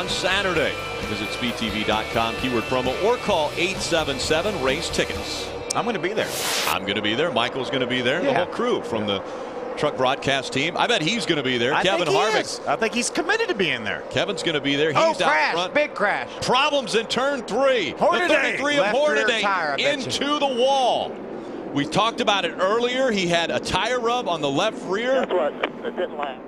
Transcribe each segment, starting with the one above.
on Saturday. Visit speedtv.com, keyword promo, or call 877-RACE-TICKETS. I'm going to be there. I'm going to be there. Michael's going to be there. The whole crew from the truck broadcast team. I bet he's going to be there. Kevin Harvick. I think he's committed to being there. Kevin's going to be there. He's Oh, out crash. front. Big crash. Problems in turn 3. Hornaday. The 33 of Hornaday into the wall. We talked about it earlier. He had a tire rub on the left rear. Guess what? It didn't last.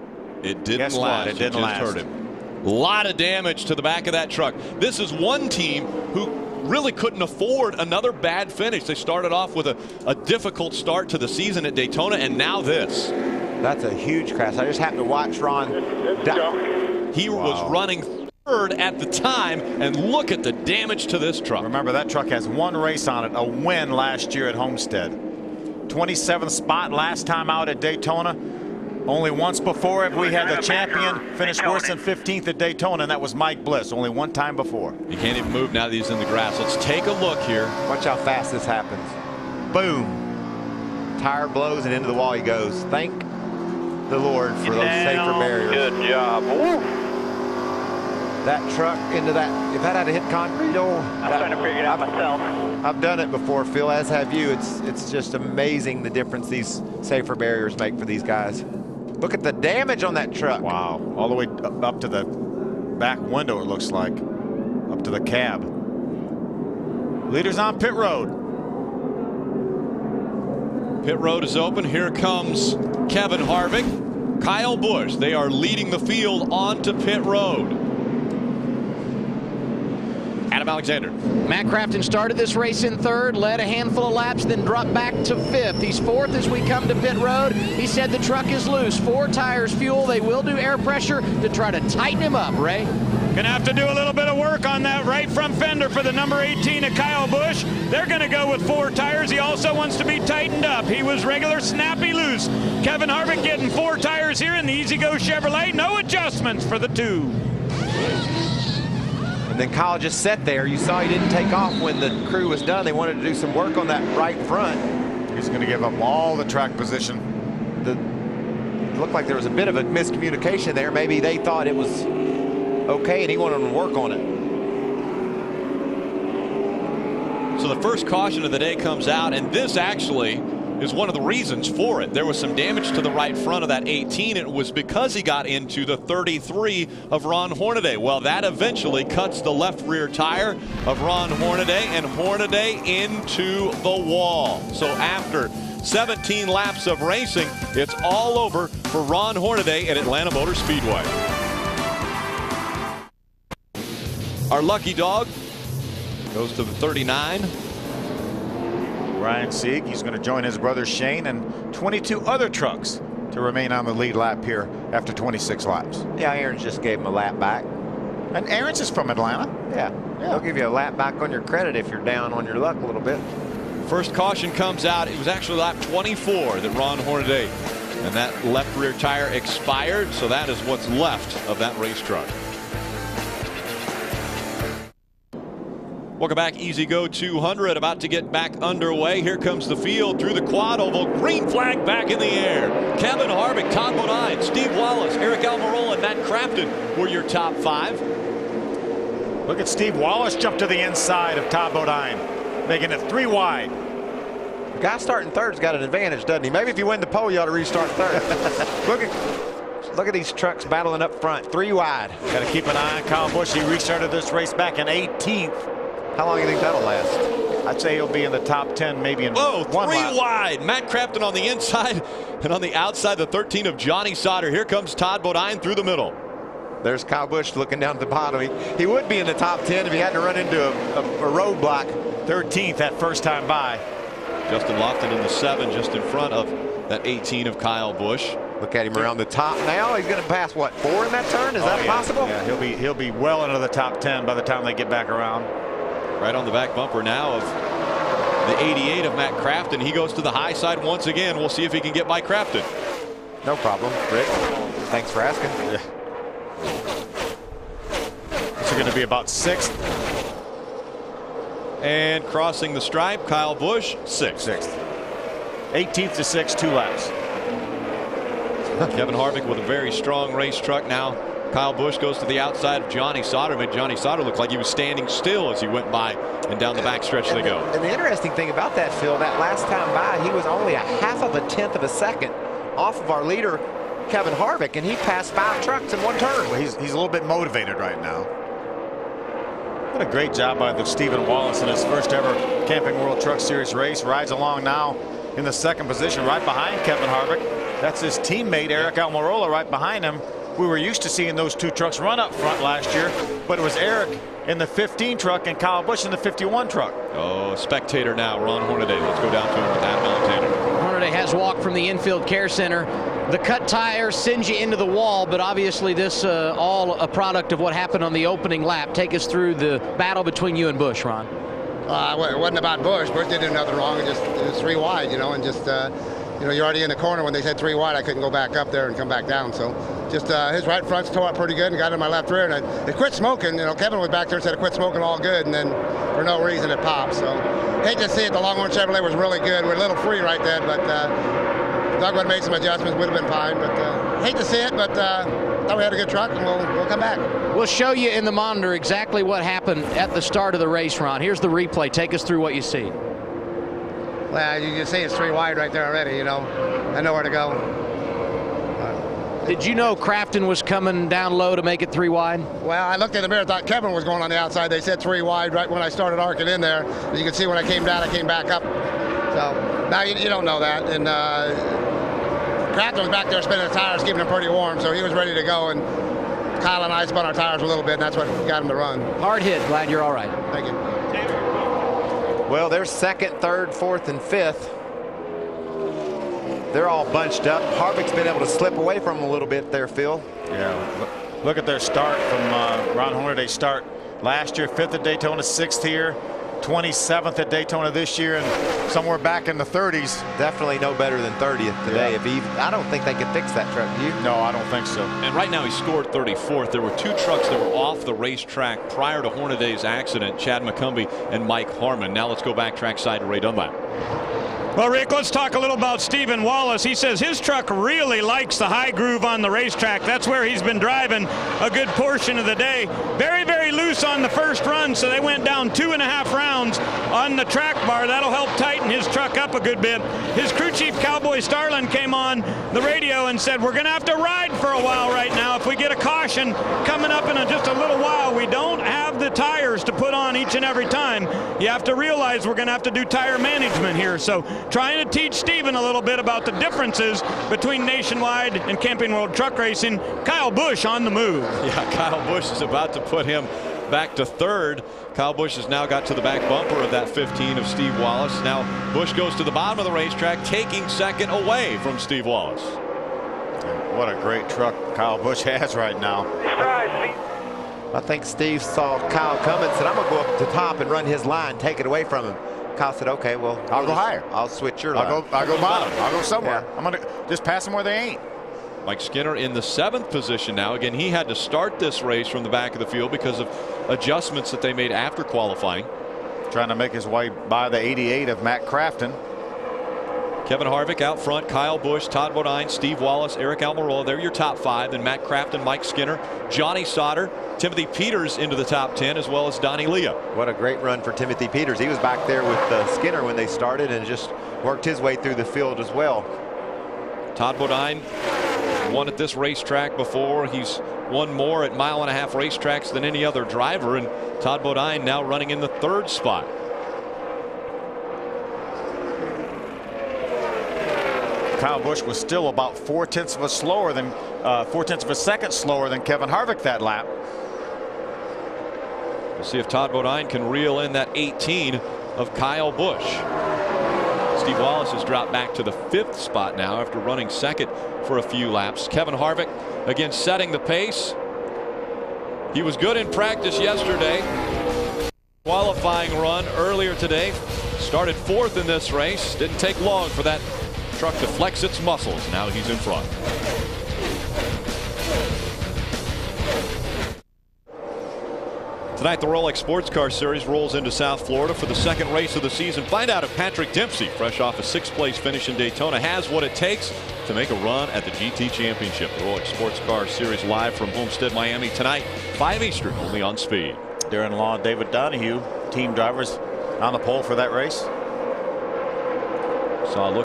It didn't Guess last. what? It didn't last. Hurt him. A lot of damage to the back of that truck. This is one team who really couldn't afford another bad finish. They started off with a difficult start to the season at Daytona, and now this. That's a huge crash. I just happened to watch Ron. He was running third at the time, and look at the damage to this truck. Remember, that truck has one race on it, a win last year at Homestead. 27th spot last time out at Daytona. Only once before have we had the champion finish worse than 15th at Daytona, and that was Mike Bliss. Only one time before. He can't even move now that he's in the grass. Let's take a look here. Watch how fast this happens. Boom. Tire blows and into the wall he goes. Thank the Lord for those safer barriers. Good job. Woo. That truck into that, if that had hit concrete, I'm trying to figure it out myself. I've done it before, Phil, as have you. It's just amazing the difference these safer barriers make for these guys. Look at the damage on that truck. Wow. All the way up to the back window, it looks like. Up to the cab. Leaders on pit road. Pit road is open. Here comes Kevin Harvick, Kyle Busch. They are leading the field onto pit road. Adam Alexander. Matt Crafton started this race in third, led a handful of laps, then dropped back to fifth. He's fourth as we come to pit road. He said the truck is loose. 4 tires fuel. They will do air pressure to try to tighten him up, Ray. Gonna have to do a little bit of work on that right front fender for the number 18 of Kyle Busch. They're gonna go with 4 tires. He also wants to be tightened up. He was regular snappy loose. Kevin Harvick getting 4 tires here in the EZGO Chevrolet. No adjustments for the 2. And then Kyle just sat there. You saw he didn't take off when the crew was done. They wanted to do some work on that right front. He's going to give up all the track position. It looked like there was a bit of a miscommunication there. Maybe they thought it was okay and he wanted them to work on it. So the first caution of the day comes out, and this actually is one of the reasons for it. There was some damage to the right front of that 18. It was because he got into the 33 of Ron Hornaday. Well, that eventually cuts the left rear tire of Ron Hornaday, and Hornaday into the wall. So after 17 laps of racing, it's all over for Ron Hornaday at Atlanta Motor Speedway. Our lucky dog goes to the 39. Ryan Sieg, he's going to join his brother Shane and 22 other trucks to remain on the lead lap here after 26 laps. Yeah, Aaron's just gave him a lap back. And Aaron's is from Atlanta. Yeah. They'll give you a lap back on your credit if you're down on your luck a little bit. First caution comes out. It was actually lap 24 that Ron Hornaday, and that left rear tire expired. So that is what's left of that race truck. Welcome back. EZGO 200 about to get back underway. Here comes the field through the quad oval. Green flag back in the air. Kevin Harvick, Todd Bodine, Steve Wallace, Eric Almirola, and Matt Crafton were your top 5. Look at Steve Wallace jump to the inside of Todd Bodine, making it 3 wide. The guy starting third's got an advantage, doesn't he? Maybe if you win the pole, you ought to restart third. Look at these trucks battling up front. 3 wide. Got to keep an eye on Kyle Busch. He restarted this race back in 18th. How long do you think that'll last? I'd say he'll be in the top 10, maybe in 1 lap. wide. Matt Crafton on the inside, and on the outside, the 13 of Johnny Sauter. Here comes Todd Bodine through the middle. There's Kyle Busch looking down at the bottom. He would be in the top 10 if he hadn't run into a roadblock. 13th that first time by. Justin Lofton in the 7, just in front of that 18 of Kyle Busch. Look at him around the top now. He's going to pass, what, 4 in that turn? Is that possible? Yeah, he'll be well into the top 10 by the time they get back around. Right on the back bumper now of the 88 of Matt Crafton. He goes to the high side once again. We'll see if he can get by Crafton. No problem, Rick. Thanks for asking. Yeah. This is going to be about 6th. And crossing the stripe, Kyle Busch, 6th. 18th to 6th, 2 laps. Kevin Harvick with a very strong race truck now Kyle Busch goes to the outside of Johnny Sauter. Made Johnny Sauter look like he was standing still as he went by, and down the backstretch they go. And the interesting thing about that, Phil, that last time by, he was only a 1/2 of a second off of our leader, Kevin Harvick, and he passed 5 trucks in 1 turn. Well, he's a little bit motivated right now. What a great job by the Stephen Wallace in his first ever Camping World Truck Series race. Rides along now in the 2nd position right behind Kevin Harvick. That's his teammate Eric Almirola right behind him. We were used to seeing those 2 trucks run up front last year, but it was Eric in the 15 truck and Kyle Busch in the 51 truck. Oh, spectator now, Ron Hornaday. Let's go down to him with Adam Alexander. Hornaday has walked from the infield care center. The cut tire sends you into the wall, but obviously this all a product of what happened on the opening lap. Take us through the battle between you and Busch, Ron. Well, it wasn't about Busch. Busch didn't do nothing wrong. It was 3 wide, you know, and just, you know, you're already in the corner. When they said 3 wide, I couldn't go back up there and come back down. So just his right front's tore up pretty good and got in my left rear. And it quit smoking. You know, Kevin was back there and said it quit smoking all good, and then for no reason it popped. So hate to see it. The Longhorn Chevrolet was really good. We're a little free right then, but Doug would have made some adjustments, would have been fine. But hate to see it, but thought we had a good truck, and we'll come back. We'll show you in the monitor exactly what happened at the start of the race, Ron. Here's the replay. Take us through what you see. Well, you can see it's 3 wide right there already, you know. I know where to go. Did you know Crafton was coming down low to make it 3 wide? Well, I looked in the mirror, thought Kevin was going on the outside. They said 3 wide right when I started arcing in there. As you can see when I came down, I came back up. So now you don't know that. And Crafton was back there spinning the tires, keeping them pretty warm, so he was ready to go. And Kyle and I spun our tires a little bit, and that's what got him to run. Hard hit. Glad you're all right. Thank you. Well, they're 2nd, 3rd, 4th, and 5th. They're all bunched up. Harvick's been able to slip away from them a little bit there, Phil. Yeah, look at their start from Ron Hornaday's start last year. 5th at Daytona, 6th here, 27th at Daytona this year, and somewhere back in the 30s. Definitely no better than 30th today. Yeah. I don't think they can fix that truck. Do you? No, I don't think so. And right now he scored 34th. There were 2 trucks that were off the racetrack prior to Hornaday's accident, Chad McCumbee and Mike Harmon. Now let's go back trackside to Ray Dunlap. Well, Rick, let's talk a little about Stephen Wallace. He says his truck really likes the high groove on the racetrack. That's where he's been driving a good portion of the day. Very, very loose on the first run, so they went down 2.5 rounds on the track bar. That'll help tighten his truck up a good bit. His crew chief, Cowboy Starlin, came on the radio and said, we're going to have to ride for a while right now. If we get a caution coming up in just a little while, we don't have the tires to put on each and every time. You have to realize we're going to have to do tire management here. So trying to teach Stephen a little bit about the differences between Nationwide and Camping World Truck Racing. Kyle Busch on the move. Yeah, Kyle Busch is about to put him back to 3rd. Kyle Busch has now got to the back bumper of that 15 of Steve Wallace. Now Busch goes to the bottom of the racetrack, taking 2nd away from Steve Wallace. What a great truck Kyle Busch has right now. I think Steve saw Kyle coming and said, I'm going to go up to the top and run his line, take it away from him. Kyle said, okay, well, I'll go higher. I'll switch your line. I'll go bottom. I'll go somewhere. Yeah. I'm going to just pass them where they ain't. Mike Skinner in the 7th position now. Again, he had to start this race from the back of the field because of adjustments that they made after qualifying. Trying to make his way by the 88 of Matt Crafton. Kevin Harvick out front, Kyle Busch, Todd Bodine, Steve Wallace, Eric Almirola. They're your top 5. Then Matt Crafton, Mike Skinner, Johnny Sauter, Timothy Peters into the top 10, as well as Donnie Leah. What a great run for Timothy Peters. He was back there with Skinner when they started and just worked his way through the field as well. Todd Bodine won at this racetrack before. He's won more at 1.5 mile racetracks than any other driver, and Todd Bodine now running in the 3rd spot. Kyle Busch was still about 4/10 of a slower than 4/10 of a second slower than Kevin Harvick that lap. We'll see if Todd Bodine can reel in that 18 of Kyle Busch. Steve Wallace has dropped back to the 5th spot now after running 2nd for a few laps. Kevin Harvick again setting the pace. He was good in practice yesterday. Qualifying run earlier today. Started 4th in this race. Didn't take long for that truck to flex its muscles. Now he's in front. Tonight, the Rolex Sports Car Series rolls into South Florida for the second race of the season. Find out if Patrick Dempsey, fresh off a 6th place finish in Daytona, has what it takes to make a run at the GT Championship. The Rolex Sports Car Series live from Homestead, Miami tonight, 5 Eastern, only on Speed. Darren Law and David Donahue, team drivers, on the pole for that race. Saw a look